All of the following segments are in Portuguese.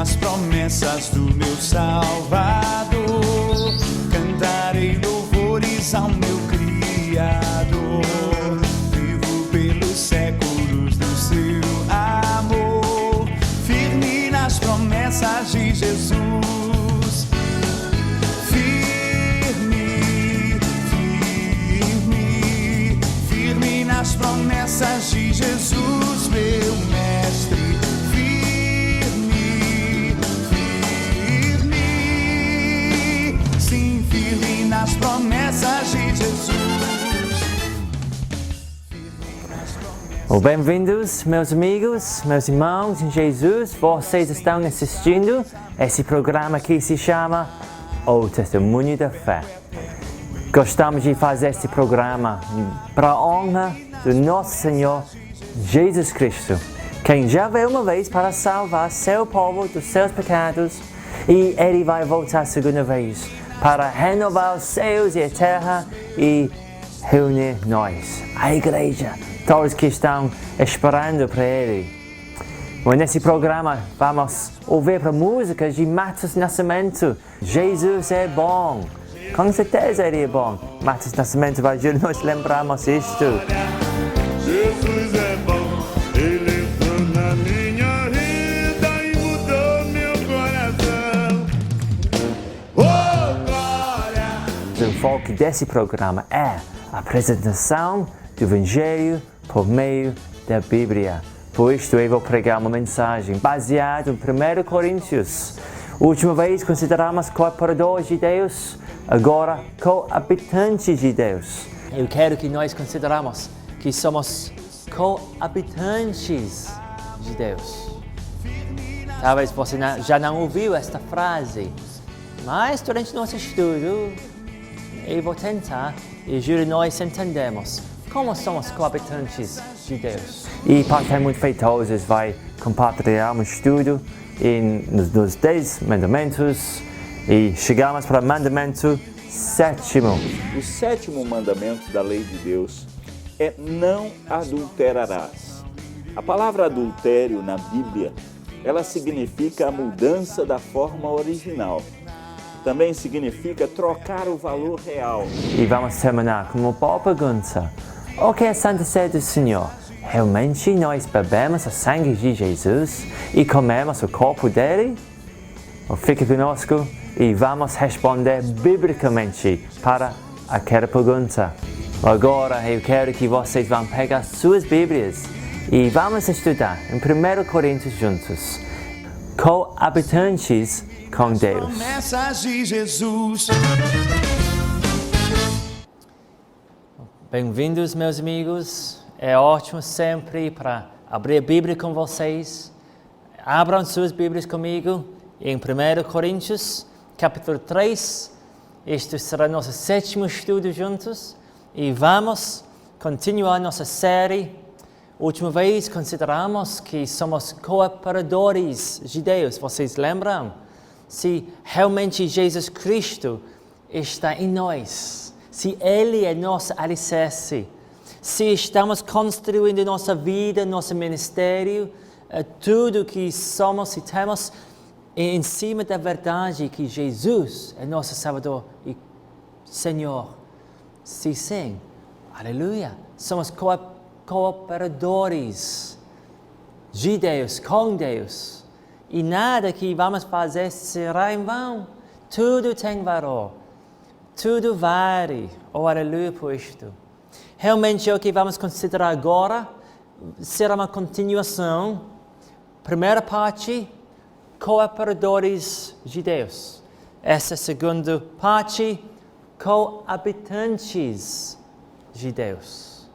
nas promessas do meu Salvador. Cantarei louvores ao meu Criador. Vivo pelos séculos do seu amor, firme nas promessas de Jesus. Firme nas promessas de Jesus, meu mestre. Firme nas promessas de Jesus. Bem-vindos, meus amigos, meus irmãos em Jesus. Vocês estão assistindo esse programa que se chama O Testemunho da Fé. Gostamos de fazer este programa para a honra do nosso Senhor Jesus Cristo, quem já veio uma vez para salvar seu povo dos seus pecados, e Ele vai voltar a segunda vez para renovar os céus e a terra e reunir nós, a igreja, todos que estão esperando para Ele. Nesse programa vamos ouvir para músicas de Matheus Nascimento. Jesus é bom. Com certeza Ele é bom. Matheus Nascimento vai ajudar nós a lembrarmos isto. Jesus é bom, Ele entrou na minha vida e mudou meu coração. Oh, glória! O foco desse programa é a apresentação do Evangelho por meio da Bíblia. Por isto eu vou pregar uma mensagem baseada em 1 Coríntios. Última vez consideramos cooperadores de Deus, agora coabitantes de Deus. Eu quero que nós consideramos que somos coabitantes de Deus. Talvez você já não ouviu esta frase, mas durante nosso estudo eu vou tentar e juro nós entendemos como somos coabitantes de Deus. E para ter muito feitosos vai compartilhar um estudo nos 10 mandamentos e chegamos para o mandamento 7º. O 7º mandamento da lei de Deus é: não adulterarás. A palavra adultério na Bíblia, ela significa a mudança da forma original. Também significa trocar o valor real. E vamos terminar com uma boa pergunta. O que é a Santa Ceia do Senhor? Realmente nós bebemos o sangue de Jesus e comemos o corpo dele? Fique conosco e vamos responder biblicamente para aquela pergunta. Agora eu quero que vocês vão pegar suas Bíblias e vamos estudar em 1 Coríntios juntos. Coabitantes com Deus. Promessas de Jesus. Bem-vindos, meus amigos. É ótimo sempre para abrir a Bíblia com vocês. Abram suas Bíblias comigo em 1 Coríntios, capítulo 3. Este será nosso 7º estudo juntos e vamos continuar nossa série. Última vez consideramos que somos cooperadores de Deus. Vocês lembram? Se realmente Jesus Cristo está em nós, se Ele é nosso alicerce, se estamos construindo nossa vida, nosso ministério, tudo que somos e temos em cima da verdade que Jesus é nosso Salvador e Senhor. Se sim, aleluia, somos cooperadores de Deus, com Deus. E nada que vamos fazer será em vão. Tudo tem valor. Tudo vale. Oh, aleluia por isto. Realmente o que vamos considerar agora será uma continuação. Primeira parte, cooperadores de Deus. Essa segunda parte, coabitantes de Deus.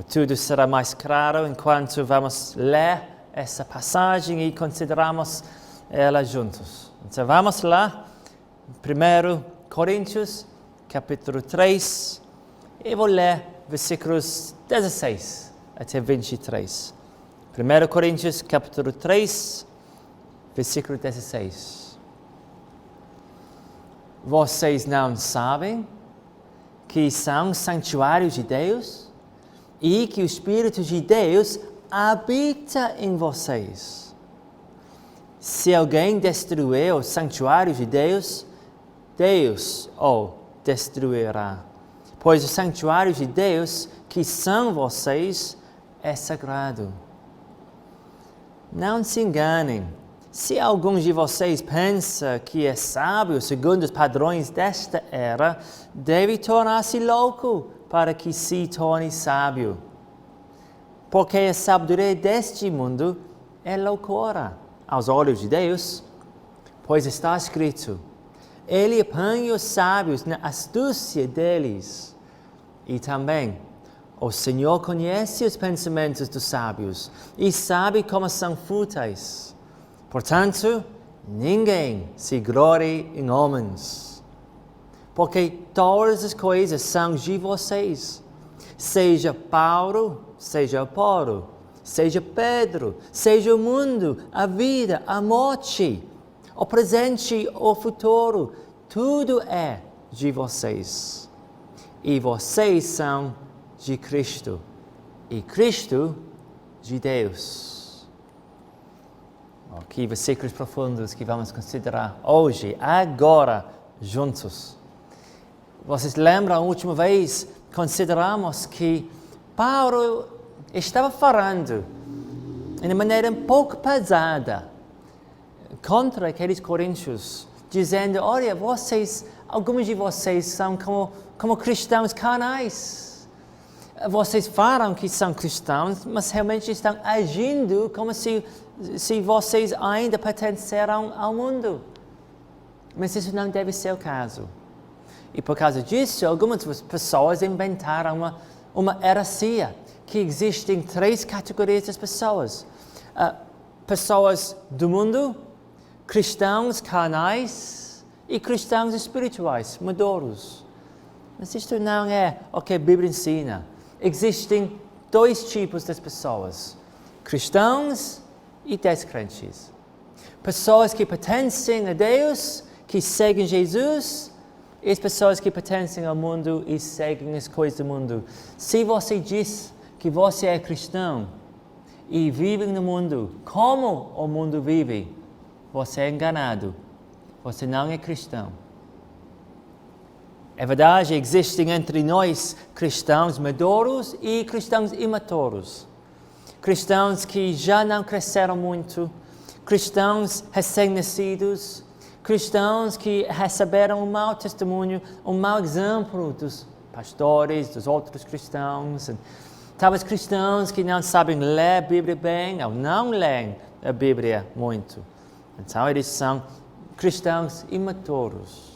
Tudo será mais claro enquanto vamos ler essa passagem e consideramos ela juntos. Então vamos lá, 1 Coríntios, capítulo 3, e vou ler versículos 16 até 23. 1 Coríntios, capítulo 3, versículo 16. Vocês não sabem que são santuários de Deus e que o Espírito de Deus habita em vocês? Se alguém destruir o santuário de Deus, Deus o destruirá. Pois o santuário de Deus, que são vocês, é sagrado. Não se enganem. Se algum de vocês pensa que é sábio segundo os padrões desta era, deve tornar-se louco para que se torne sábio. Porque a sabedoria deste mundo é loucura aos olhos de Deus, pois está escrito: Ele apanha os sábios na astúcia deles. E também, o Senhor conhece os pensamentos dos sábios e sabe como são fúteis. Portanto, ninguém se glorie em homens, porque todas as coisas são de vocês. Seja Paulo, seja Apolo, seja Pedro, seja o mundo, a vida, a morte, o presente, o futuro, tudo é de vocês. E vocês são de Cristo, e Cristo de Deus. Aqui, versículos profundos que vamos considerar hoje, agora, juntos. Vocês lembram, a última vez, consideramos que Paulo estava falando de maneira um pouco pesada contra aqueles coríntios, dizendo: olha, alguns de vocês são como cristãos carnais. Vocês falam que são cristãos, mas realmente estão agindo como se vocês ainda pertenceram ao mundo. Mas isso não deve ser o caso. E por causa disso, algumas pessoas inventaram uma heresia, que existem 3 categorias de pessoas. Pessoas do mundo, cristãos carnais e cristãos espirituais, maduros. Mas isto não é o que a Bíblia ensina. Existem 2 tipos de pessoas: cristãos e descrentes. Pessoas que pertencem a Deus, que seguem Jesus, e as pessoas que pertencem ao mundo e seguem as coisas do mundo. Se você diz que você é cristão e vive no mundo como o mundo vive, você é enganado. Você não é cristão. É verdade, existem entre nós cristãos maduros e cristãos imaturos. Cristãos que já não cresceram muito, cristãos recém-nascidos, cristãos que receberam um mau testemunho, um mau exemplo dos pastores, dos outros cristãos. Talvez cristãos que não sabem ler a Bíblia bem ou não leem a Bíblia muito. Então eles são cristãos imaturos.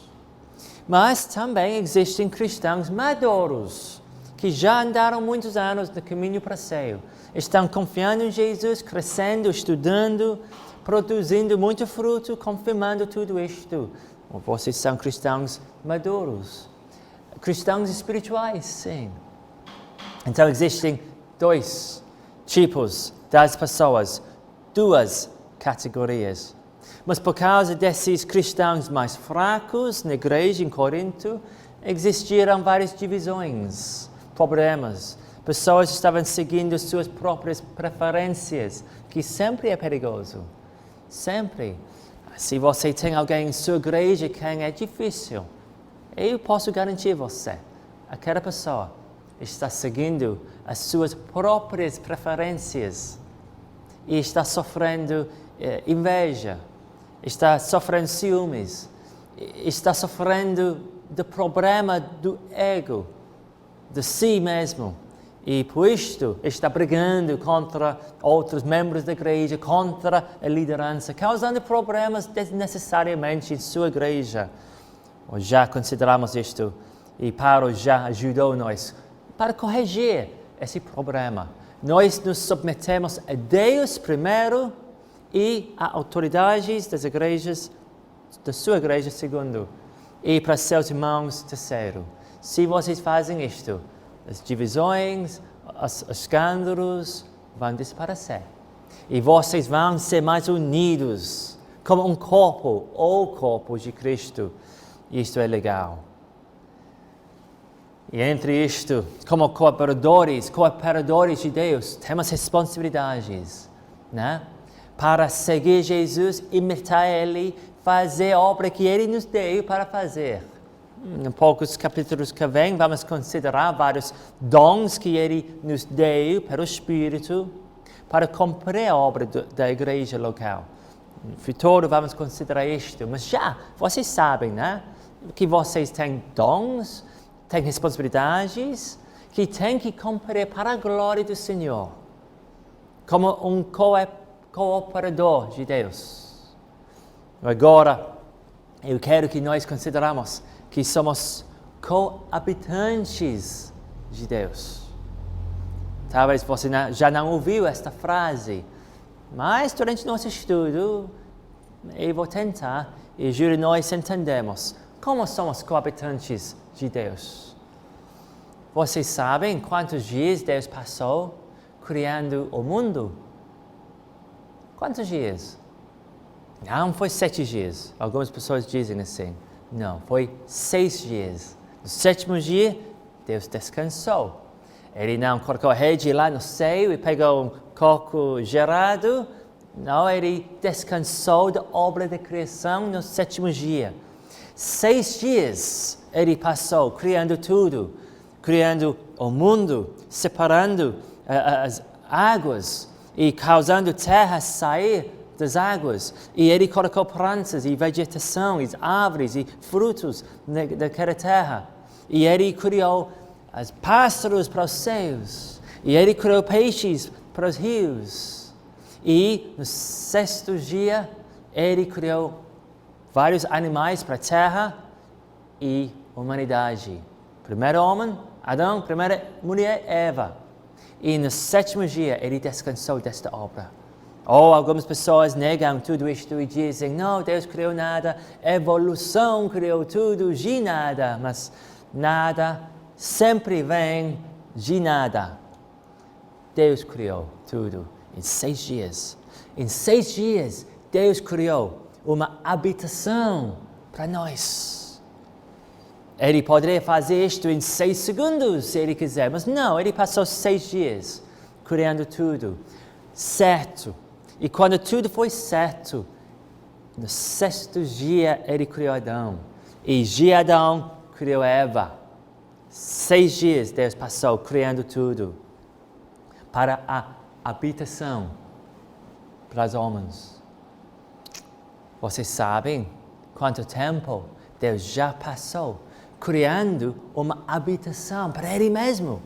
Mas também existem cristãos maduros, que já andaram muitos anos no caminho para o céu. Estão confiando em Jesus, crescendo, estudando, produzindo muito fruto, confirmando tudo isto. Vocês são cristãos maduros. Cristãos espirituais, sim. Então existem 2 tipos das pessoas, 2 categorias. Mas por causa desses cristãos mais fracos na igreja em Corinto, existiram várias divisões, problemas. Pessoas estavam seguindo suas próprias preferências, que sempre é perigoso. Sempre. Se você tem alguém em sua igreja quem é difícil, eu posso garantir você, aquela pessoa está seguindo as suas próprias preferências e está sofrendo inveja, está sofrendo ciúmes, está sofrendo do problema do ego, de si mesmo. E por isto está brigando contra outros membros da igreja, contra a liderança, causando problemas desnecessariamente em sua igreja. Já consideramos isto e Paulo já ajudou nós para corrigir esse problema. Nós nos submetemos a Deus primeiro e a autoridades das igrejas, da sua igreja segundo, e para seus irmãos terceiro. Se vocês fazem isto, as divisões, os escândalos vão desaparecer. E vocês vão ser mais unidos, como um corpo, o corpo de Cristo. Isto é legal. E entre isto, como cooperadores de Deus, temos responsabilidades, né? para seguir Jesus, imitar Ele, fazer a obra que Ele nos deu para fazer. Em poucos capítulos que vêm, vamos considerar vários dons que Ele nos deu pelo Espírito para cumprir a obra da igreja local. No futuro vamos considerar isto, mas já, vocês sabem, né? Que vocês têm dons, têm responsabilidades, que têm que cumprir para a glória do Senhor, como um cooperador de Deus. Agora, eu quero que nós consideramos que somos coabitantes de Deus. Talvez você já não ouviu esta frase, mas durante nosso estudo, eu vou tentar e juro nós entendemos como somos coabitantes de Deus. Vocês sabem quantos dias Deus passou criando o mundo? Quantos dias? Não foi 7 dias. Algumas pessoas dizem assim. Não, foi 6 dias. No 7º dia, Deus descansou. Ele não colocou a rede lá no céu e pegou um coco gerado. Não, ele descansou da obra da criação no 7º dia. 6 dias ele passou criando tudo, criando o mundo, separando as águas e causando terra sair das águas. E ele colocou plantas e vegetação, e árvores e frutos daquela terra. E ele criou os pássaros para os céus. E ele criou peixes para os rios. E no 6º dia, ele criou vários animais para a terra e humanidade. Primeiro homem, Adão, primeira mulher, Eva. E no 7º dia, ele descansou desta obra. Algumas pessoas negam tudo isto e dizem, não, Deus criou nada, evolução criou tudo de nada, mas nada sempre vem de nada. Deus criou tudo em 6 dias. Em 6 dias, Deus criou uma habitação para nós. Ele poderia fazer isto em 6 segundos, se ele quiser, mas não, ele passou 6 dias criando tudo certo. E quando tudo foi certo, no 6º dia ele criou Adão. E de Adão criou Eva. 6 dias Deus passou criando tudo para a habitação para os homens. Vocês sabem quanto tempo Deus já passou criando uma habitação para Ele mesmo?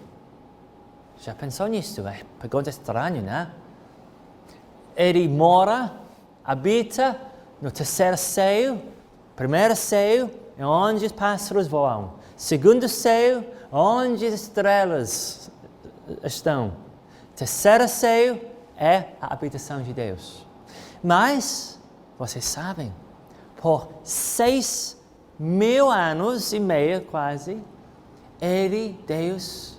Já pensou nisso? É pergunta estranha, né? Ele mora, habita no 3º céu, 1º céu, é onde os pássaros voam. 2º céu, onde as estrelas estão. 3º céu é a habitação de Deus. Mas, vocês sabem, por 6.000 anos e meio quase, Deus,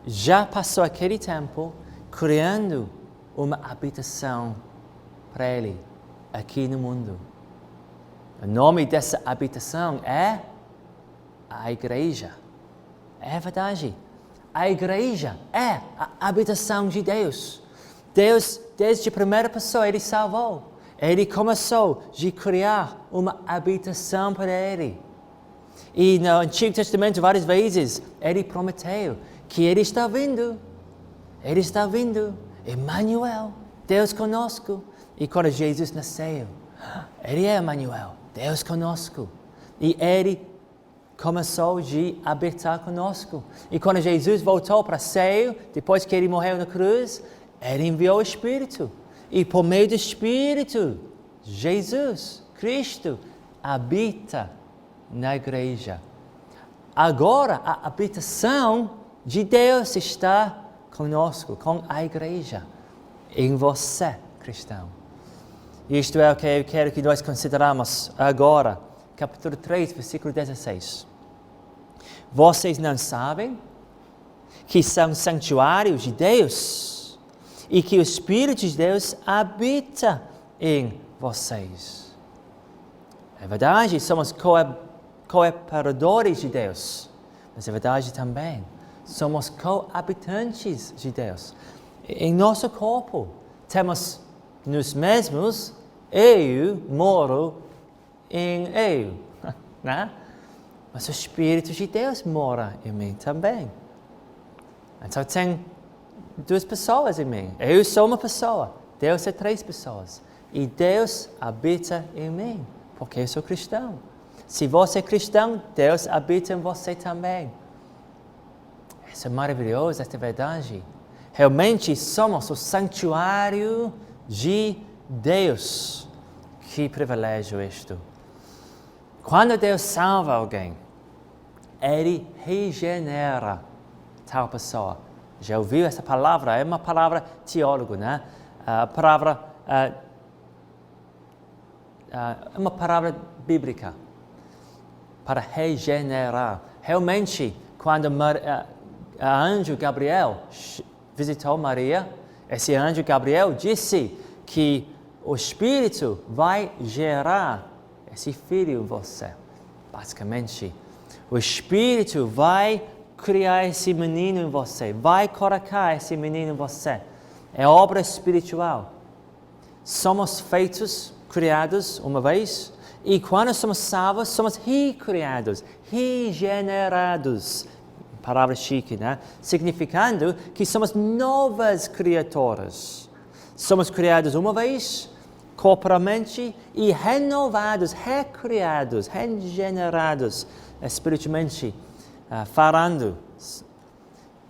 já passou aquele tempo criando uma habitação para Ele aqui no mundo. O nome dessa habitação é a igreja. É verdade. A igreja é a habitação de Deus. Deus, desde a primeira pessoa, Ele salvou. Ele começou a criar uma habitação para Ele. E no Antigo Testamento, várias vezes, Ele prometeu que Ele está vindo. Ele está vindo. Emmanuel, Deus conosco. E quando Jesus nasceu, Ele é Emmanuel, Deus conosco. E Ele começou a habitar conosco. E quando Jesus voltou para o céu, depois que Ele morreu na cruz, Ele enviou o Espírito. E por meio do Espírito, Jesus, Cristo, habita na igreja. Agora, a habitação de Deus está conosco, com a igreja, em você, cristão. Isto é o que eu quero que nós consideramos agora, capítulo 3, versículo 16. Vocês não sabem que são santuários de Deus e que o Espírito de Deus habita em vocês. É verdade, somos cooperadores de Deus, mas é verdade também, somos coabitantes de Deus. Em nosso corpo temos nos mesmos, eu moro em eu. Né? Mas o Espírito de Deus mora em mim também. Então tem 2 pessoas em mim. Eu sou uma pessoa. Deus é 3 pessoas. E Deus habita em mim, porque eu sou cristão. Se você é cristão, Deus habita em você também. Isso é maravilhoso, esta verdade. Realmente somos o santuário de Deus. Que privilégio isto. Quando Deus salva alguém, Ele regenera tal pessoa. Já ouviu essa palavra? É uma palavra teólogo, né? É uma palavra bíblica. Para regenerar. Realmente, quando a anjo Gabriel visitou Maria, esse anjo Gabriel disse que o Espírito vai gerar esse filho em você. Basicamente, o Espírito vai criar esse menino em você, vai colocar esse menino em você. É obra espiritual. Somos feitos, criados uma vez, e quando somos salvos, somos recriados, regenerados. Palavra chique, né? Significando que somos novas criaturas. Somos criados uma vez, corporalmente, e renovados, recriados, regenerados espiritualmente, falando.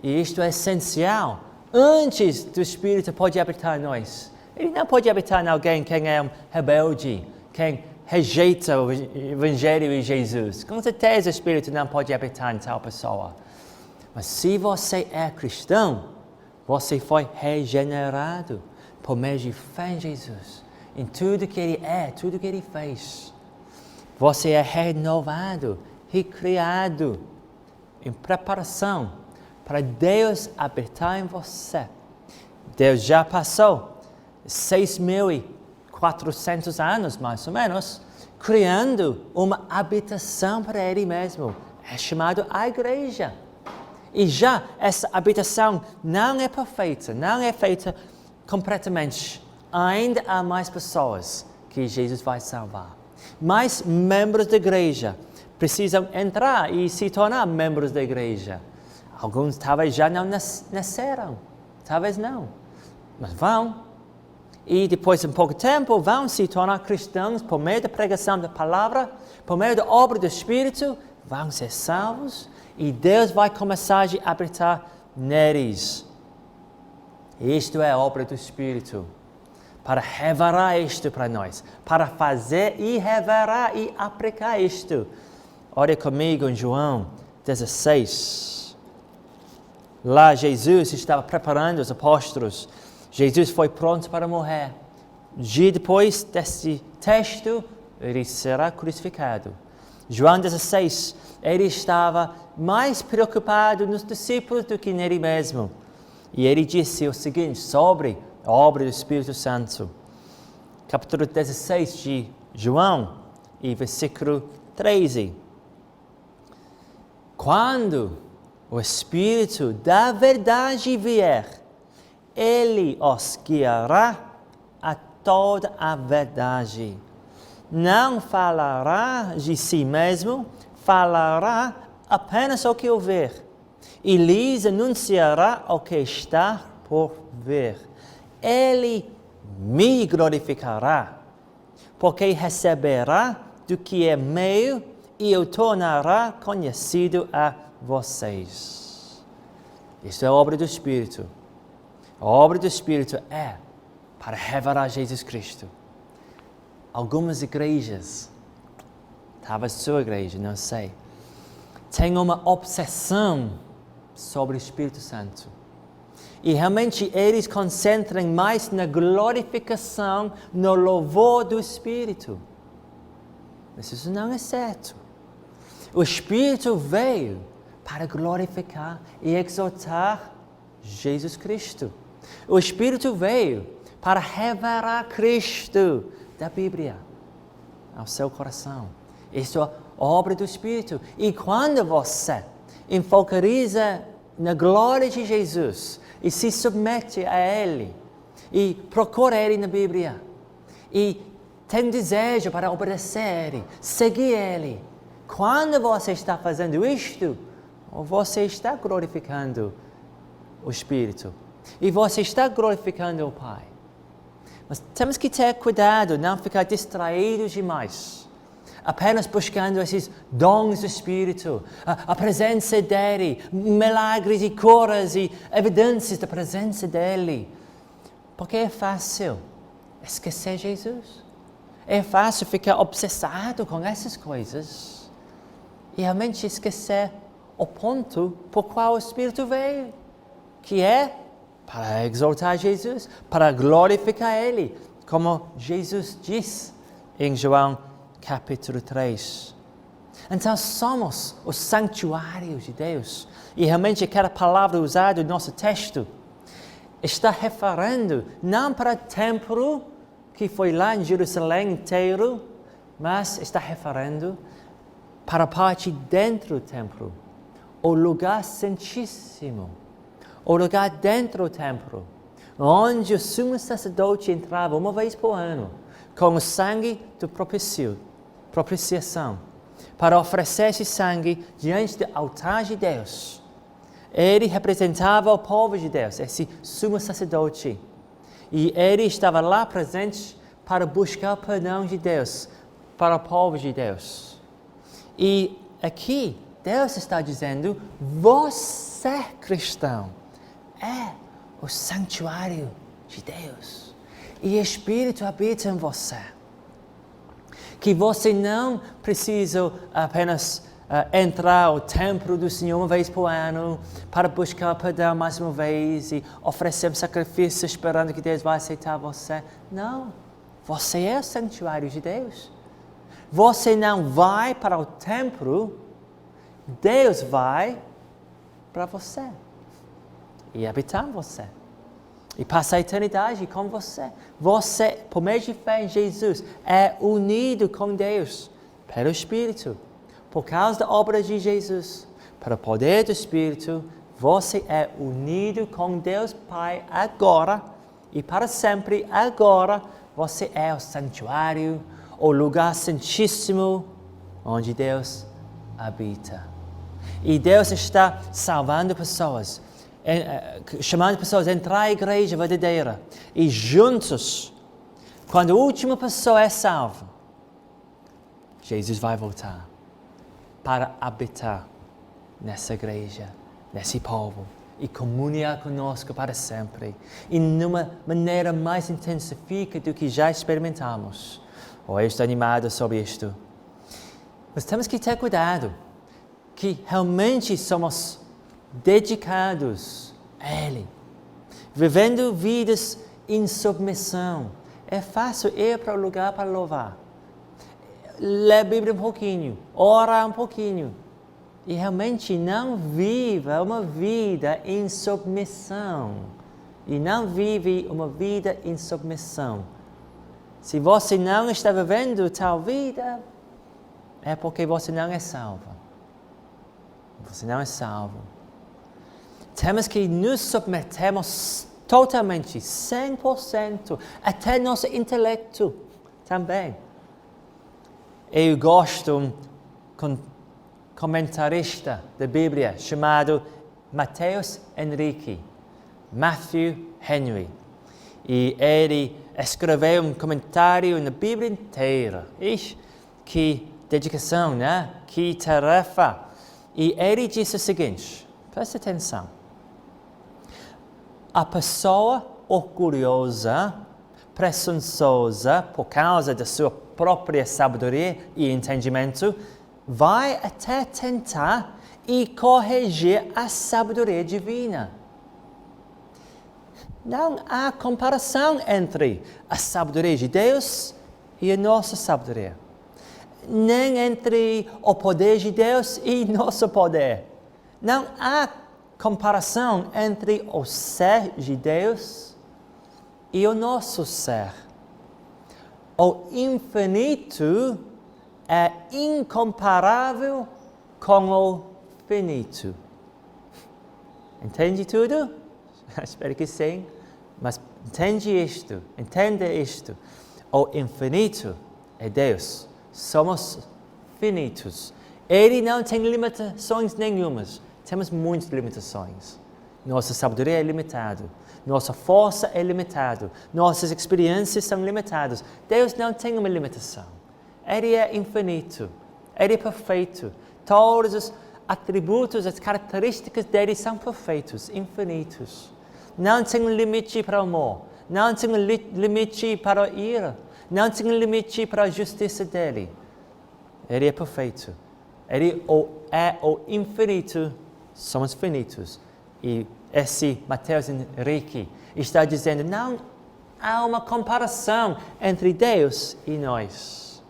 E isto é essencial. Antes do Espírito pode habitar em nós. Ele não pode habitar em alguém quem é um rebelde, quem rejeita o Evangelho de Jesus. Com certeza o Espírito não pode habitar em tal pessoa. Mas se você é cristão, você foi regenerado por meio de fé em Jesus. Em tudo que Ele é, tudo que Ele fez. Você é renovado, recriado, em preparação para Deus habitar em você. Deus já passou 6.400 anos, mais ou menos, criando uma habitação para Ele mesmo. É chamado a igreja. E já essa habitação não é perfeita, não é feita completamente. Ainda há mais pessoas que Jesus vai salvar. Mais membros da igreja precisam entrar e se tornar membros da igreja. Alguns talvez já não nasceram, talvez não, mas vão. E depois de um pouco tempo vão se tornar cristãos por meio da pregação da palavra, por meio da obra do Espírito, vão ser salvos e Deus vai começar a habitar neles. Isto é a obra do Espírito. Para revelar isto para nós, para fazer e revelar e aplicar isto. Olha comigo em João 16. Lá Jesus estava preparando os apóstolos. Jesus foi pronto para morrer. Dia depois desse texto, ele será crucificado. João 16, ele estava mais preocupado nos discípulos do que nele mesmo. E ele disse o seguinte sobre a obra do Espírito Santo. Capítulo 16 de João, e versículo 13. Quando o Espírito da verdade vier, Ele os guiará a toda a verdade. Não falará de si mesmo, falará apenas o que ouvir, e lhes anunciará o que está por vir. Ele me glorificará, porque receberá do que é meu e o tornará conhecido a vocês. Isto é a obra do Espírito. A obra do Espírito é para revelar Jesus Cristo. Algumas igrejas, talvez sua igreja, não sei, têm uma obsessão sobre o Espírito Santo. E realmente eles concentram mais na glorificação, no louvor do Espírito. Mas isso não é certo. O Espírito veio para glorificar e exaltar Jesus Cristo. O Espírito veio para revelar Cristo da Bíblia ao seu coração. Isso é a obra do Espírito. E quando você enfocaliza na glória de Jesus e se submete a Ele, e procura Ele na Bíblia. E tem desejo para obedecer Ele, seguir Ele. Quando você está fazendo isto, você está glorificando o Espírito. E você está glorificando o Pai. Mas temos que ter cuidado, não ficar distraídos demais. Apenas buscando esses dons do Espírito, a presença dEle, milagres e curas e evidências da presença dEle. Porque é fácil esquecer Jesus. É fácil ficar obsessado com essas coisas e realmente esquecer o ponto por qual o Espírito veio, que é para exaltar Jesus, para glorificar Ele, como Jesus diz em João capítulo 3. Então somos os santuários de Deus. E realmente aquela palavra usada no nosso texto está referindo não para o templo que foi lá em Jerusalém inteiro, mas está referindo para a parte dentro do templo, o lugar santíssimo, o lugar dentro do templo, onde o sumo sacerdote entrava uma vez por ano com o sangue do propiciação, para oferecer esse sangue diante do altar de Deus. Ele representava o povo de Deus, esse sumo sacerdote. E ele estava lá presente para buscar o perdão de Deus para o povo de Deus. E aqui Deus está dizendo: você, cristão, é o santuário de Deus. E o Espírito habita em você. Que você não precisa apenas entrar ao templo do Senhor uma vez por ano para buscar perdão mais uma vez e oferecer um sacrifício esperando que Deus vai aceitar você. Não. Você é o santuário de Deus. Você não vai para o templo, Deus vai para você e habitar em você. E passa a eternidade com você. Você, por meio de fé em Jesus, é unido com Deus pelo Espírito. Por causa da obra de Jesus, pelo poder do Espírito, você é unido com Deus Pai agora e para sempre. Agora, você é o santuário, o lugar santíssimo onde Deus habita. E Deus está salvando pessoas, chamando pessoas a entrar à igreja verdadeira. E juntos, quando a última pessoa é salva, Jesus vai voltar para habitar nessa igreja, nesse povo, e comunhar conosco para sempre. E numa maneira mais intensifica do que já experimentamos. Eu estou animado sobre isto. Mas temos que ter cuidado, que realmente somos dedicados a Ele, vivendo vidas em submissão. É fácil ir para o lugar para louvar, ler a Bíblia um pouquinho, orar um pouquinho, e realmente não viva uma vida em submissão. E não vive uma vida em submissão. Se você não está vivendo tal vida, é porque você não é salvo. Você não é salvo. Temos que nos submetermos totalmente, 100%, até nosso intelecto também. Eu gosto de um comentarista da Bíblia chamado Mateus Henrique, Matthew Henry. E ele escreveu um comentário na Bíblia inteira. Que dedicação, né? Que tarefa. E ele disse o seguinte, presta atenção. A pessoa orgulhosa, presunçosa, por causa da sua própria sabedoria e entendimento, vai até tentar e corrigir a sabedoria divina. Não há comparação entre a sabedoria de Deus e a nossa sabedoria. Nem entre o poder de Deus e nosso poder. Não há comparação entre o ser de Deus e o nosso ser. O infinito é incomparável com o finito. Entende tudo? Espero que sim. Mas entenda isto. O infinito é Deus. Somos finitos. Ele não tem limitações nenhumas. Temos muitas limitações. Nossa sabedoria é limitada. Nossa força é limitada. Nossas experiências são limitadas. Deus não tem uma limitação. Ele é infinito. Ele é perfeito. Todos os atributos, as características dele são perfeitos, infinitos. Não tem limite para o amor. Não tem limite para a ira. Não tem limite para a justiça dele. Ele é perfeito. Ele é o infinito. Somos finitos. E esse Mateus Henrique está dizendo, não há uma comparação entre Deus e nós.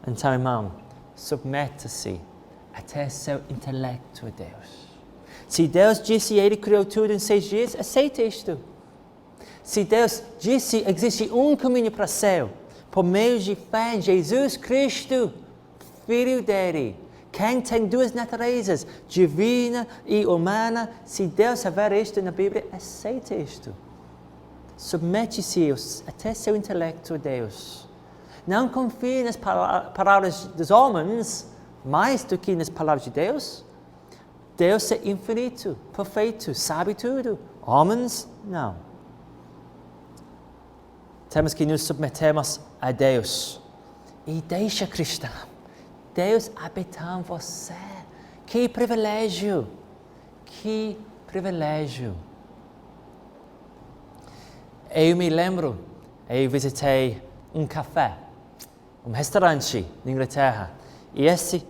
Então, irmão, submeta-se até seu intelecto a Deus. Se Deus disse que Ele criou tudo em 6 dias, aceite isto. Se Deus disse que existe um caminho para o céu, por meio de fé em Jesus Cristo, Filho dele, quem tem 2 naturezas, divina e humana, se Deus tiver isto na Bíblia, aceite isto. Submete-se até seu intelecto a Deus. Não confie nas palavras dos homens mais do que nas palavras de Deus. Deus é infinito, perfeito, sabe tudo. Homens, não. Temos que nos submetermos a Deus. E deixa, cristão, Deus habitar em você. Que privilégio! Que privilégio! Eu me lembro, eu visitei um café, um restaurante na Inglaterra. E esse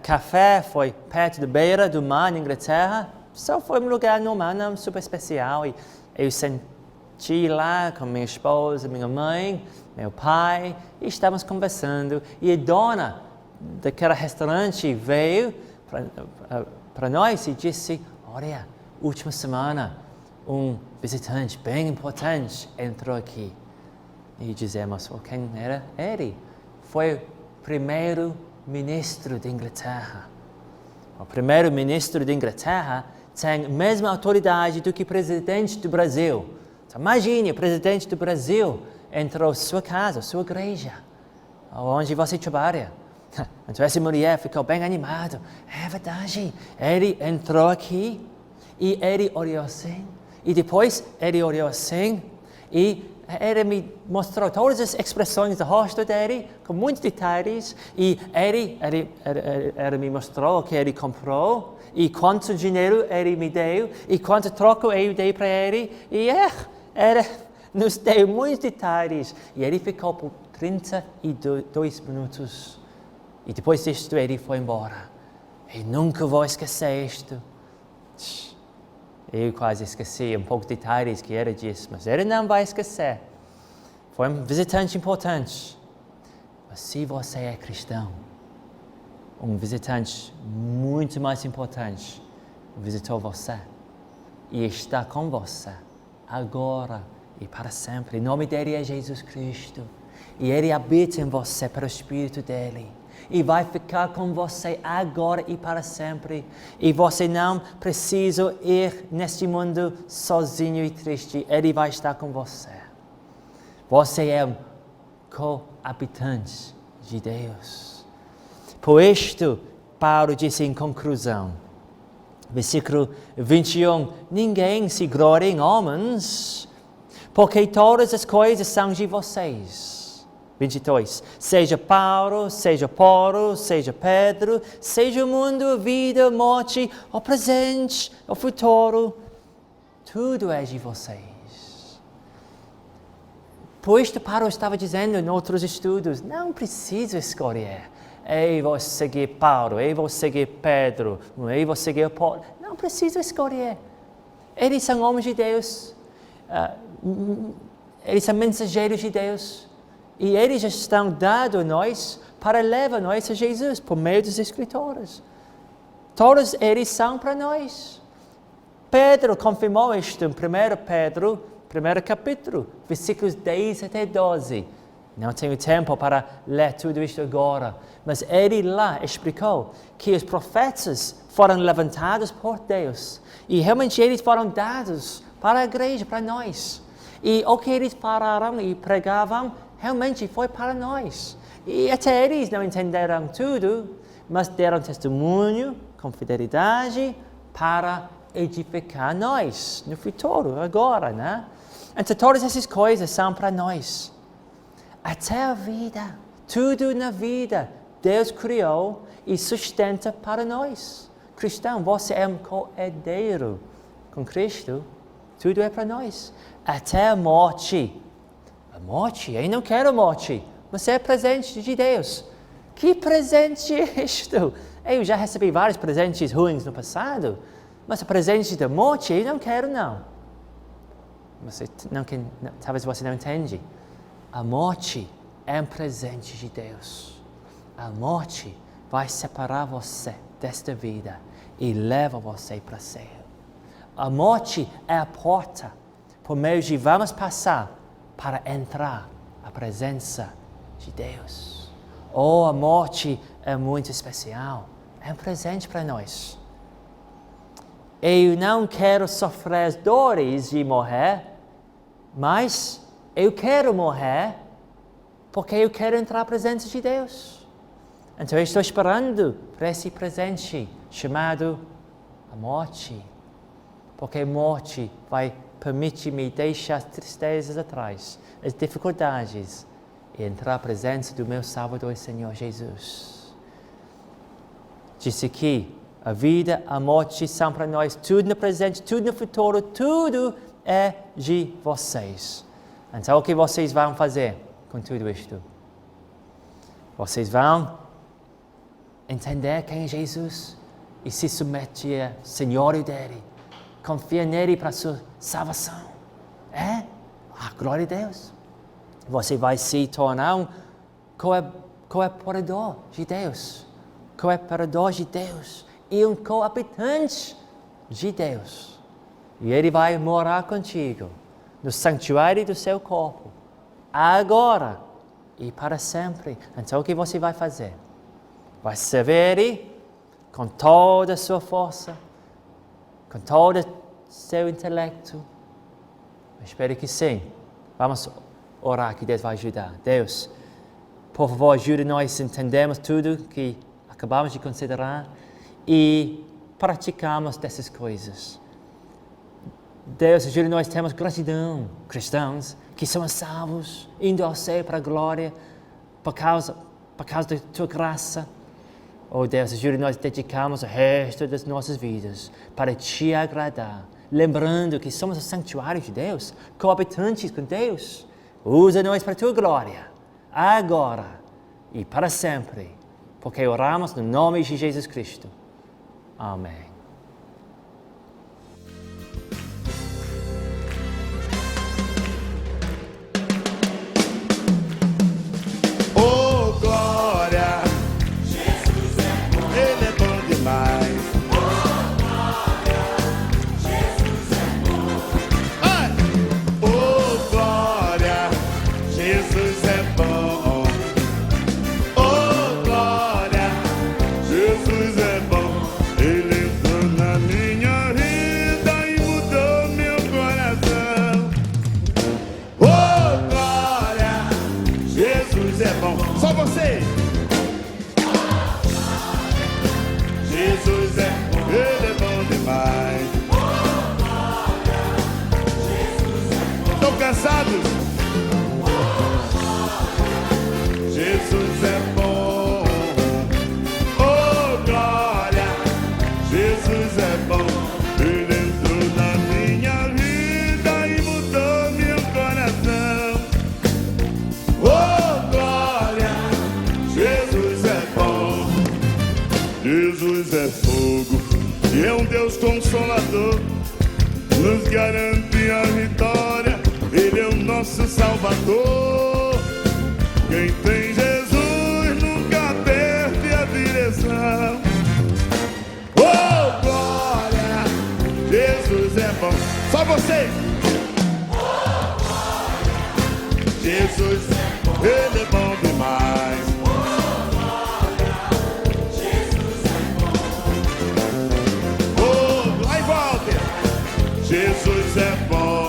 café foi perto da beira do mar na Inglaterra. Só foi um lugar normal, não super especial. E eu senti lá com minha esposa, minha mãe, meu pai, e estávamos conversando. E a dona daquele restaurante veio para nós e disse, olha, última semana um visitante bem importante entrou aqui. E dizemos, quem era ele? Foi o primeiro-ministro da Inglaterra. O primeiro-ministro da Inglaterra tem a mesma autoridade do que o presidente do Brasil. Então, imagine, o presidente do Brasil entrou em sua casa, sua igreja, onde você trabalha. Então essa mulher ficou bem animada. É verdade, ele entrou aqui e ele olhou assim. E depois ele olhou assim e ele me mostrou todas as expressões do rosto dele, com muitos detalhes. E ele me mostrou o que ele comprou e quanto dinheiro ele me deu e quanto troco eu dei para ele. E ele nos deu muitos detalhes. E ele ficou por 32 minutos. E depois disto ele foi embora. Eu nunca vou esquecer isto. Eu quase esqueci um pouco de detalhes que ele disse, mas ele não vai esquecer. Foi um visitante importante. Mas se você é cristão, um visitante muito mais importante visitou você e está com você agora e para sempre. O nome dele é Jesus Cristo. E ele habita em você pelo Espírito dele. E vai ficar com você agora e para sempre. E você não precisa ir neste mundo sozinho e triste. Ele vai estar com você. Você é um co-habitante de Deus. Por isto, Paulo disse em conclusão, versículo 21, ninguém se glorie em homens, porque todas as coisas são de vocês. 22. Seja Paulo, seja Apolo, seja Pedro, seja o mundo, a vida, a morte, o presente, o futuro, tudo é de vocês. Por isto Paulo estava dizendo em outros estudos, não preciso escolher. Eu vou seguir Paulo, eu vou seguir Pedro, eu vou seguir Apolo. Não preciso escolher. Eles são homens de Deus, eles são mensageiros de Deus. E eles estão dados a nós para levar nós a Jesus por meio dos Escritores. Todos eles são para nós. Pedro confirmou isto em 1 Pedro, primeiro capítulo, versículos 10 até 12. Não tenho tempo para ler tudo isto agora, mas ele lá explicou que os profetas foram levantados por Deus e realmente eles foram dados para a igreja, para nós. E o que eles pararam e pregavam realmente foi para nós. E até eles não entenderam tudo, mas deram testemunho com fidelidade para edificar nós no futuro, agora, né? Então todas essas coisas são para nós. Até a vida, tudo na vida, Deus criou e sustenta para nós. Cristão, você é um co-herdeiro com Cristo, tudo é para nós. Até a morte. A morte, eu não quero morte, mas é presente de Deus. Que presente é isto? Eu já recebi vários presentes ruins no passado, mas o presente da morte eu não quero, não. Talvez você não entende. A morte é um presente de Deus. A morte vai separar você desta vida e leva você para o céu. A morte é a porta por meio de vamos passar para entrar a presença de Deus. A morte é muito especial. É um presente para nós. Eu não quero sofrer as dores de morrer, mas eu quero morrer porque eu quero entrar na presença de Deus. Então eu estou esperando por esse presente chamado a morte. Porque a morte vai permitir-me deixar as tristezas atrás, as dificuldades, e entrar na presença do meu Salvador e Senhor Jesus. Disse que a vida, a morte são para nós, tudo no presente, tudo no futuro, tudo é de vocês. Então o que vocês vão fazer com tudo isto? Vocês vão entender quem é Jesus e se submeter ao senhorio dele. Confia nele para a sua salvação. Glória a Deus. Você vai se tornar um cooperador de Deus. Cooperador de Deus. E um coabitante de Deus. E ele vai morar contigo no santuário do seu corpo. Agora e para sempre. Então o que você vai fazer? Vai servir ele com toda a sua força, com todo o seu intelecto. Eu espero que sim. Vamos orar que Deus vai ajudar. Deus, por favor, ajude-nos a entendermos tudo que acabamos de considerar e praticamos dessas coisas. Deus, ajude-nos a termos gratidão, cristãos, que somos salvos, indo ao céu para a glória, por causa da tua graça. Deus, ajude-nos a dedicarmos o resto das nossas vidas para te agradar, lembrando que somos o santuário de Deus, coabitantes com Deus. Usa-nos para a tua glória, agora e para sempre, porque oramos no nome de Jesus Cristo. Amém. Oh, glória! Jesus é bom. Ele é bom demais. Oh, glória! Jesus é bom. Ai! Oh, glória! Jesus é bom. Oh, glória! Jesus é bom. Ele entrou na minha vida e mudou meu coração. Oh, glória! Jesus é bom. Só você! Jesus é bom. Ele é bom demais. Estão cansados? Jesus é bom. Oh, glória! Jesus é bom. Ele entrou na minha vida e mudou meu coração. Oh, glória! Jesus é bom. Jesus é fogo e é um Deus consolador. Nos garante a vitória. Ele é o nosso Salvador. Quem tem Jesus nunca perde a direção. Oh, glória! Jesus é bom. Só você! Oh, glória! Jesus é bom. Ele é bom demais. Oh, glória! Jesus é bom. Oh, lá e volta! Jesus é bom.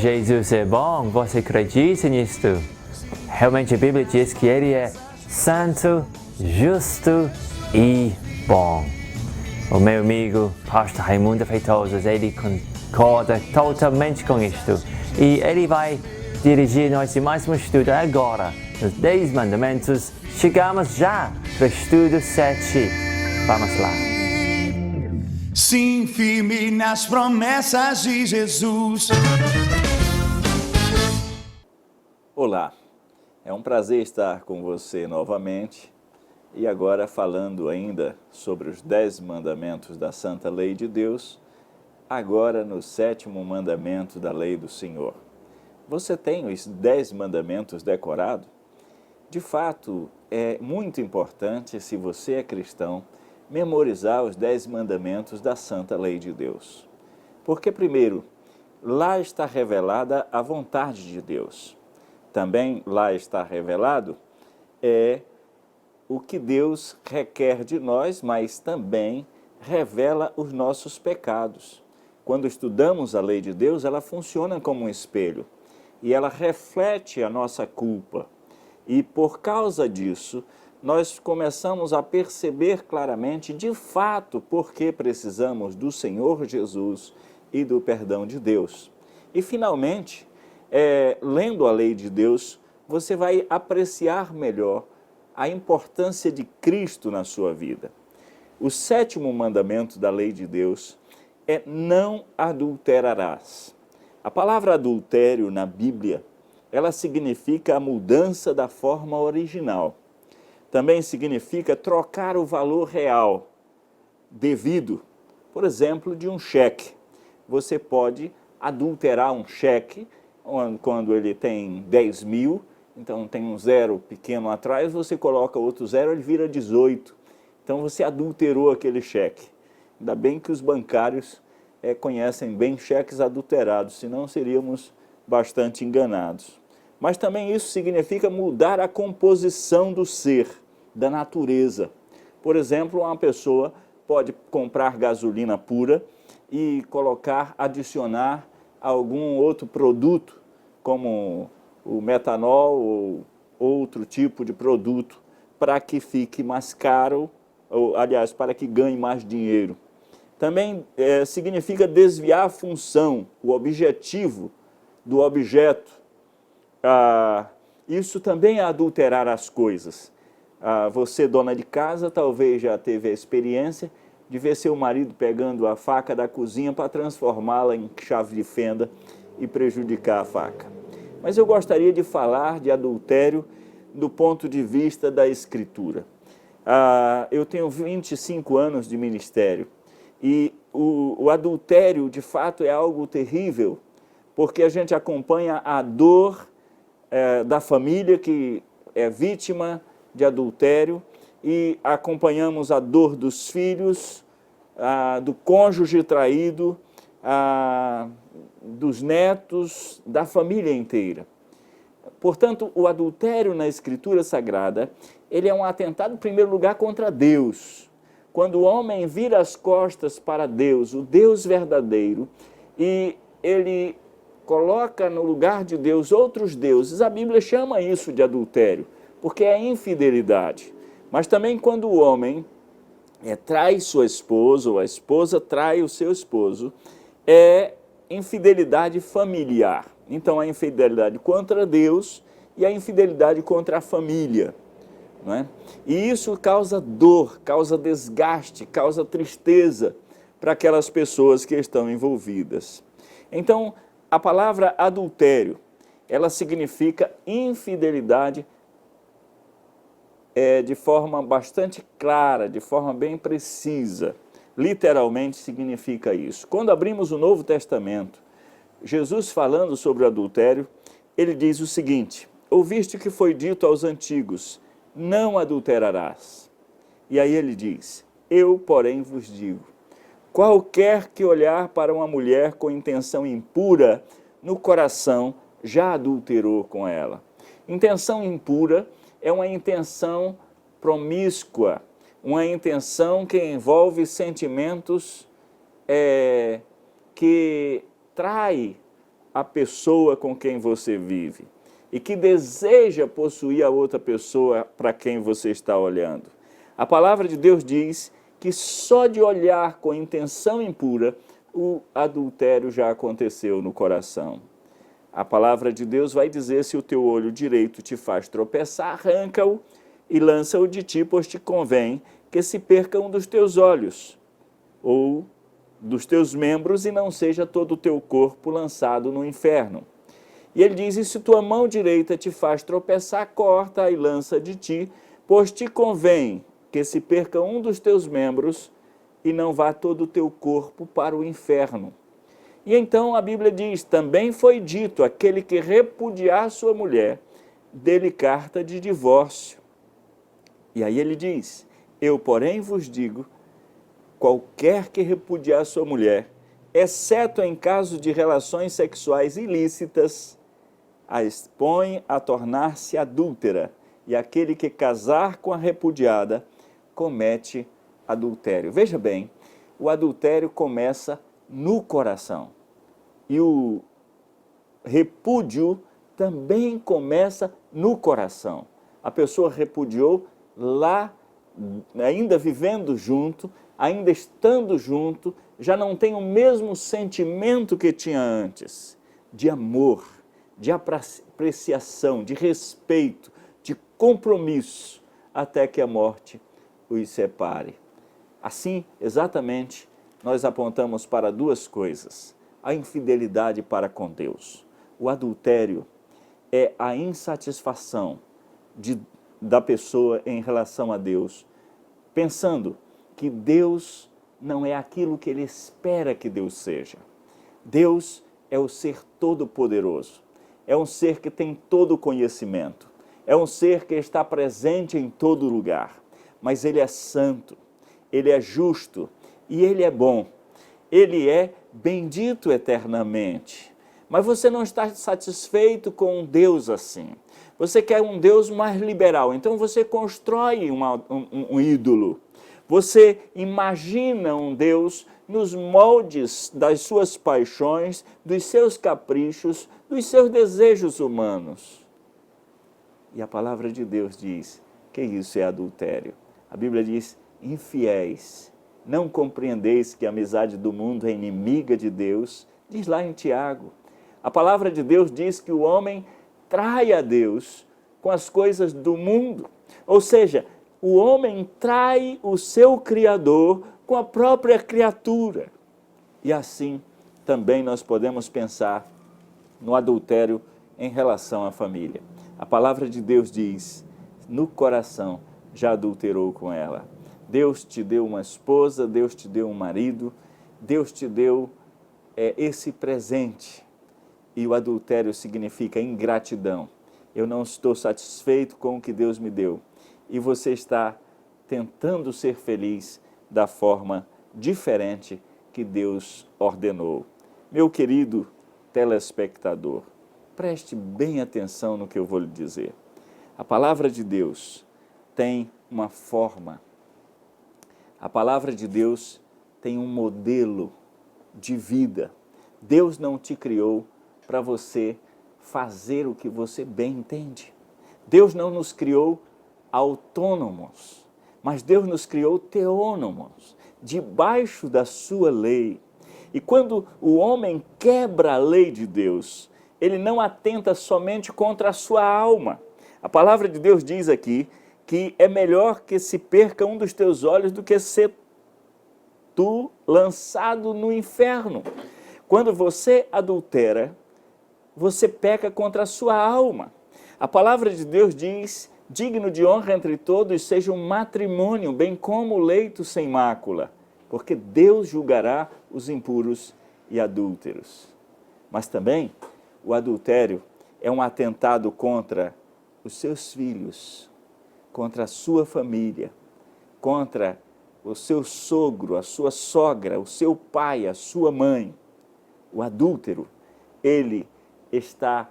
Jesus é bom, você acredita nisto? Realmente a Bíblia diz que Ele é santo, justo e bom. O meu amigo, pastor Raimundo Feitosa, ele concorda totalmente com isto. E ele vai dirigir nós em mais um estudo agora, nos 10 mandamentos. Chegamos já para o estudo 7. Vamos lá. Sim, firme nas promessas de Jesus. Olá, é um prazer estar com você novamente. E agora falando ainda sobre os 10 mandamentos da Santa Lei de Deus, agora no 7º mandamento da Lei do Senhor. Você tem os 10 mandamentos decorados? De fato, é muito importante, se você é cristão, memorizar os 10 mandamentos da Santa Lei de Deus. Porque, primeiro, lá está revelada a vontade de Deus. Também lá está revelado o que Deus requer de nós, mas também revela os nossos pecados. Quando estudamos a lei de Deus, ela funciona como um espelho e ela reflete a nossa culpa. E por causa disso, nós começamos a perceber claramente, de fato, por que precisamos do Senhor Jesus e do perdão de Deus. E finalmente, lendo a lei de Deus, você vai apreciar melhor a importância de Cristo na sua vida. O 7º mandamento da lei de Deus é não adulterarás. A palavra adultério na Bíblia, ela significa a mudança da forma original. Também significa trocar o valor real, devido, por exemplo, de um cheque. Você pode adulterar um cheque quando ele tem 10 mil, então tem um zero pequeno atrás, você coloca outro zero, ele vira 18. Então você adulterou aquele cheque. Ainda bem que os bancários conhecem bem cheques adulterados, senão seríamos bastante enganados. Mas também isso significa mudar a composição do ser, da natureza. Por exemplo, uma pessoa pode comprar gasolina pura e adicionar algum outro produto, como o metanol ou outro tipo de produto, para que fique mais caro, ou, aliás, para que ganhe mais dinheiro. Também significa desviar a função, o objetivo do objeto. Isso também é adulterar as coisas. Você, dona de casa, talvez já teve a experiência de ver seu marido pegando a faca da cozinha para transformá-la em chave de fenda e prejudicar a faca. Mas eu gostaria de falar de adultério do ponto de vista da Escritura. Eu tenho 25 anos de ministério e o adultério, de fato, é algo terrível, porque a gente acompanha a dor da família que é vítima de adultério e acompanhamos a dor dos filhos, do cônjuge traído, dos netos, da família inteira. Portanto, o adultério na Escritura Sagrada, ele é um atentado, em primeiro lugar, contra Deus. Quando o homem vira as costas para Deus, o Deus verdadeiro, e ele coloca no lugar de Deus outros deuses, a Bíblia chama isso de adultério, porque é infidelidade. Mas também quando o homem trai sua esposa, ou a esposa trai o seu esposo, é infidelidade familiar. Então, a infidelidade contra Deus e a infidelidade contra a família. Não é? E isso causa dor, causa desgaste, causa tristeza para aquelas pessoas que estão envolvidas. Então, a palavra adultério, ela significa infidelidade de forma bastante clara, de forma bem precisa. Literalmente significa isso. Quando abrimos o Novo Testamento, Jesus falando sobre o adultério, ele diz o seguinte: ouviste que foi dito aos antigos, não adulterarás. E aí ele diz, eu, porém, vos digo, qualquer que olhar para uma mulher com intenção impura, no coração já adulterou com ela. Intenção impura é uma intenção promíscua, uma intenção que envolve sentimentos que trai a pessoa com quem você vive e que deseja possuir a outra pessoa para quem você está olhando. A palavra de Deus diz que só de olhar com intenção impura, o adultério já aconteceu no coração. A palavra de Deus vai dizer: se o teu olho direito te faz tropeçar, arranca-o e lança-o de ti, pois te convém que se perca um dos teus olhos ou dos teus membros e não seja todo o teu corpo lançado no inferno. E ele diz: e se tua mão direita te faz tropeçar, corta e lança de ti, pois te convém que se perca um dos teus membros e não vá todo o teu corpo para o inferno. E então a Bíblia diz: também foi dito, aquele que repudiar sua mulher, dê-lhe carta de divórcio. E aí ele diz: eu, porém, vos digo, qualquer que repudiar sua mulher, exceto em caso de relações sexuais ilícitas, a expõe a tornar-se adúltera, e aquele que casar com a repudiada comete adultério. Veja bem, o adultério começa no coração. E o repúdio também começa no coração. A pessoa repudiou lá, ainda vivendo junto, ainda estando junto, já não tem o mesmo sentimento que tinha antes, de amor, de apreciação, de respeito, de compromisso, até que a morte os separe. Assim, exatamente, nós apontamos para duas coisas: a infidelidade para com Deus. O adultério é a insatisfação da pessoa em relação a Deus, pensando que Deus não é aquilo que ele espera que Deus seja. Deus é o ser todo-poderoso, é um ser que tem todo o conhecimento, é um ser que está presente em todo lugar, mas ele é santo, ele é justo e ele é bom. Ele é bendito eternamente. Mas você não está satisfeito com um Deus assim. Você quer um Deus mais liberal, então você constrói um ídolo. Você imagina um Deus nos moldes das suas paixões, dos seus caprichos, dos seus desejos humanos. E a palavra de Deus diz que isso é adultério. A Bíblia diz: infiéis, não compreendeis que a amizade do mundo é inimiga de Deus? Diz lá em Tiago. A palavra de Deus diz que o homem trai a Deus com as coisas do mundo. Ou seja, o homem trai o seu Criador com a própria criatura. E assim também nós podemos pensar no adultério em relação à família. A palavra de Deus diz: no coração já adulterou com ela. Deus te deu uma esposa, Deus te deu um marido, Deus te deu esse presente. E o adultério significa ingratidão. Eu não estou satisfeito com o que Deus me deu. E você está tentando ser feliz da forma diferente que Deus ordenou. Meu querido telespectador, preste bem atenção no que eu vou lhe dizer. A palavra de Deus tem uma forma. A palavra de Deus tem um modelo de vida. Deus não te criou para você fazer o que você bem entende. Deus não nos criou autônomos, mas Deus nos criou teônomos, debaixo da sua lei. E quando o homem quebra a lei de Deus, ele não atenta somente contra a sua alma. A palavra de Deus diz aqui que é melhor que se perca um dos teus olhos do que ser tu lançado no inferno. Quando você adultera, você peca contra a sua alma. A palavra de Deus diz: digno de honra entre todos seja um matrimônio, bem como o leito sem mácula, porque Deus julgará os impuros e adúlteros. Mas também o adultério é um atentado contra os seus filhos, contra a sua família, contra o seu sogro, a sua sogra, o seu pai, a sua mãe. O adúltero, ele está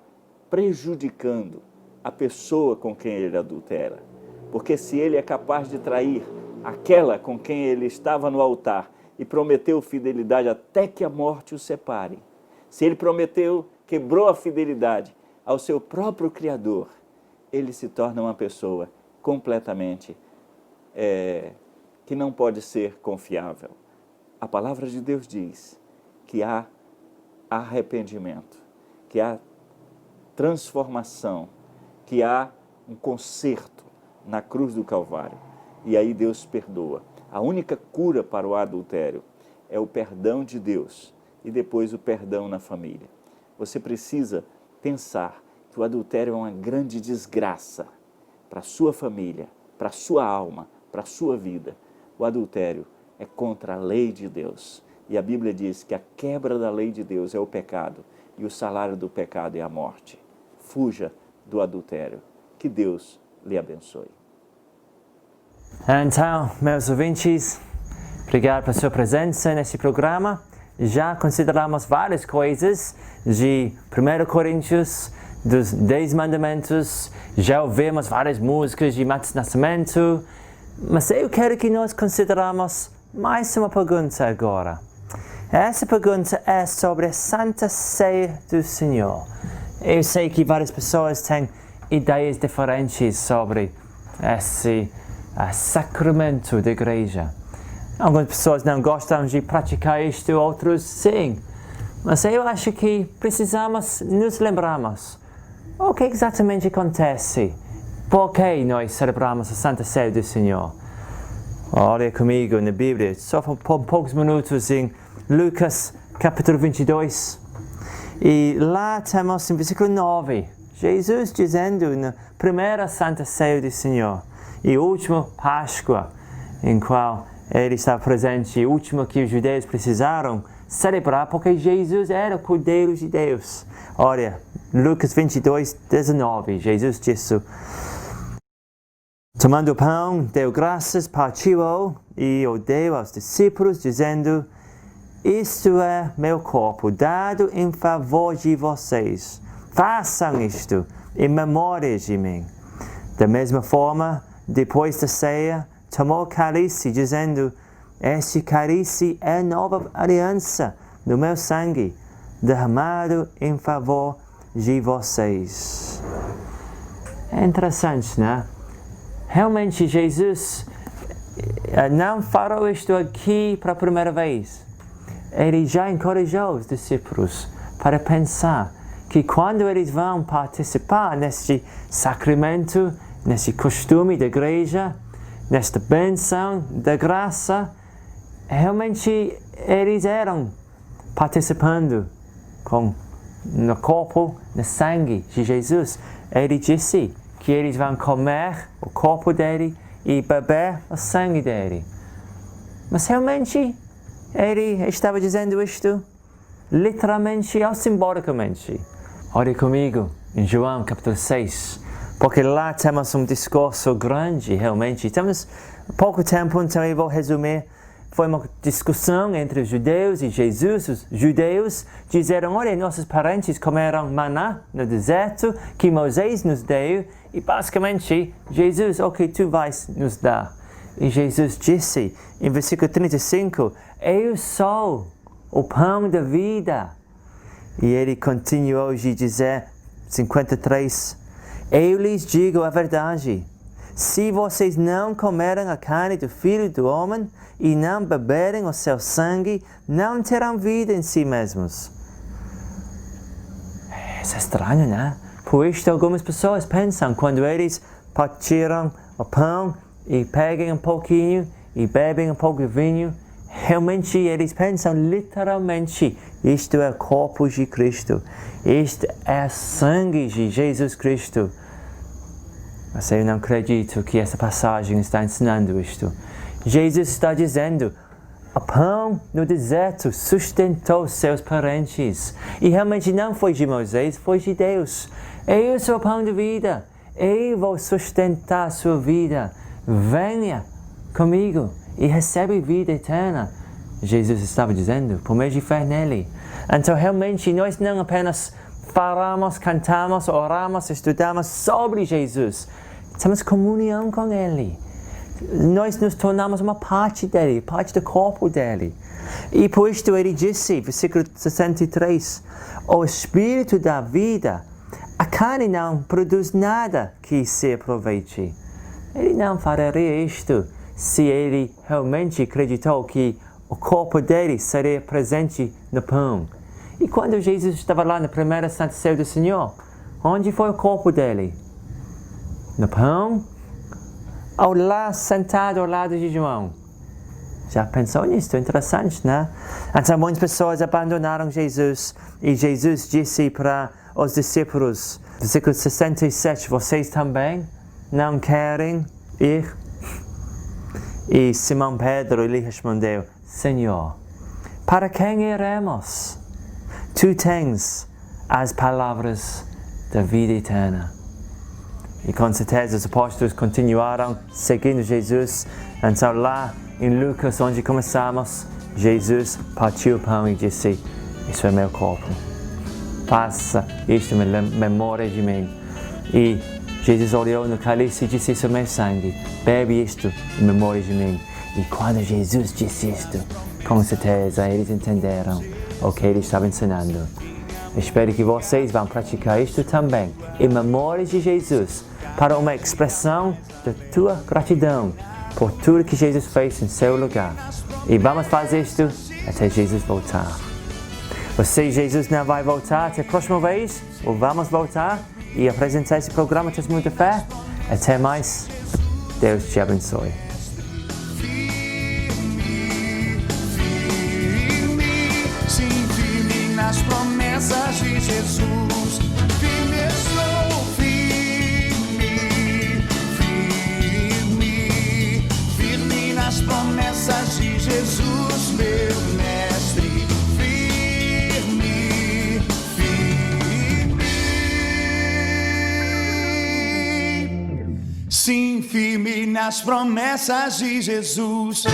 prejudicando a pessoa com quem ele adultera. Porque se ele é capaz de trair aquela com quem ele estava no altar e prometeu fidelidade até que a morte o separe, se ele prometeu quebrou a fidelidade ao seu próprio Criador, ele se torna uma pessoa completamente que não pode ser confiável. A palavra de Deus diz que há arrependimento, que há transformação, que há um conserto na cruz do Calvário. E aí Deus perdoa. A única cura para o adultério é o perdão de Deus e depois o perdão na família. Você precisa pensar que o adultério é uma grande desgraça para a sua família, para a sua alma, para a sua vida. O adultério é contra a lei de Deus. E a Bíblia diz que a quebra da lei de Deus é o pecado e o salário do pecado é a morte. Fuja do adultério. Que Deus lhe abençoe. Então, meus ouvintes, obrigado pela sua presença nesse programa. Já consideramos várias coisas de 1 Coríntios, dos 10 mandamentos, já ouvimos várias músicas de nascimento, mas eu quero que nós consideramos mais uma pergunta agora. Essa pergunta é sobre a Santa Ceia do Senhor. Eu sei que várias pessoas têm ideias diferentes sobre esse sacramento da igreja. Algumas pessoas não gostam de praticar isto, outros sim. Mas eu acho que precisamos nos lembrarmos o que exatamente acontece. Por que nós celebramos a Santa Ceia do Senhor? Olha comigo na Bíblia, só por poucos minutos em Lucas capítulo 22. E lá temos em versículo 9, Jesus dizendo na primeira Santa Ceia do Senhor e última Páscoa, em qual ele estava presente, o último que os judeus precisaram celebrar, porque Jesus era o Cordeiro de Deus. Olha, Lucas 22, 19, Jesus disse: tomando o pão, deu graças, partiu-o e o deu aos discípulos, dizendo: isto é meu corpo, dado em favor de vocês. Façam isto em memória de mim. Da mesma forma, depois da ceia, tomou o cálice, dizendo: este cálice é a nova aliança no meu sangue, derramado em favor de vocês. É interessante, né? Realmente Jesus não falou isto aqui para a primeira vez. Ele já encorajou os discípulos para pensar que quando eles vão participar neste sacramento, nesse costume da igreja, nesta bênção da graça, realmente eles eram participando no corpo, no sangue de Jesus. Ele disse que eles vão comer o corpo dele e beber o sangue dele. Mas realmente ele estava dizendo isto literalmente ou simbolicamente. Olhe comigo em João capítulo 6, porque lá temos um discurso grande realmente. Temos pouco tempo, então eu vou resumir. Foi uma discussão entre os judeus e Jesus. Os judeus disseram: olha, nossos parentes comeram maná no deserto que Moisés nos deu, e basicamente Jesus, o que tu vais nos dar? E Jesus disse em versículo 35, eu sou o pão da vida. E ele continuou de dizer, 53, eu lhes digo a verdade, se vocês não comerem a carne do Filho do Homem e não beberem o seu sangue, não terão vida em si mesmos. Isso é estranho, né? Por isso algumas pessoas pensam, quando eles partiram o pão e pegam um pouquinho e bebem um pouco de vinho, realmente eles pensam literalmente, isto é o corpo de Cristo, isto é o sangue de Jesus Cristo. Mas eu não acredito que essa passagem está ensinando isto. Jesus está dizendo, o pão no deserto sustentou seus parentes. E realmente não foi de Moisés, foi de Deus. Eu sou o pão da vida, eu vou sustentar a sua vida. Venha comigo e recebe vida eterna. Jesus estava dizendo, por meio de fé nele. Então realmente nós não apenas falamos, cantamos, oramos, estudamos sobre Jesus. Temos comunhão com ele. nós nos tornamos uma parte dele, parte do corpo dele. E por isto ele disse, versículo 63, o Espírito da vida, a carne não produz nada que se aproveite. Ele não faria isto se ele realmente acreditou que o corpo dele seria presente no pão. E quando Jesus estava lá na primeira Santa Ceia do Senhor, onde foi o corpo dele? No pão? Ou lá, sentado ao lado de João? Já pensou nisso? Interessante, né? Então muitas pessoas abandonaram Jesus e Jesus disse para os discípulos, versículo 67, vocês também não querem ir? E Simão Pedro lhe respondeu, Senhor, para quem iremos? Tu tens as palavras da vida eterna. E com certeza os apóstolos continuaram seguindo Jesus. Então lá em Lucas, onde começamos, Jesus partiu o pão e disse, isso é meu corpo. Faça isto em memória de mim. E Jesus olhou no cálice e disse, isso é meu sangue. Bebe isto em memória de mim. E quando Jesus disse isto, com certeza eles entenderam o que ele estava ensinando. Espero que vocês vão praticar isto também, em memória de Jesus, para uma expressão da tua gratidão por tudo que Jesus fez em seu lugar. E vamos fazer isto até Jesus voltar. Você, Jesus, não vai voltar até a próxima vez? Ou vamos voltar e apresentar esse programa Testemunho da Fé? Até mais. Deus te abençoe. Nas promessas de Jesus, firme estou, firme nas promessas de Jesus, meu mestre, firme. Sim, firme nas promessas de Jesus.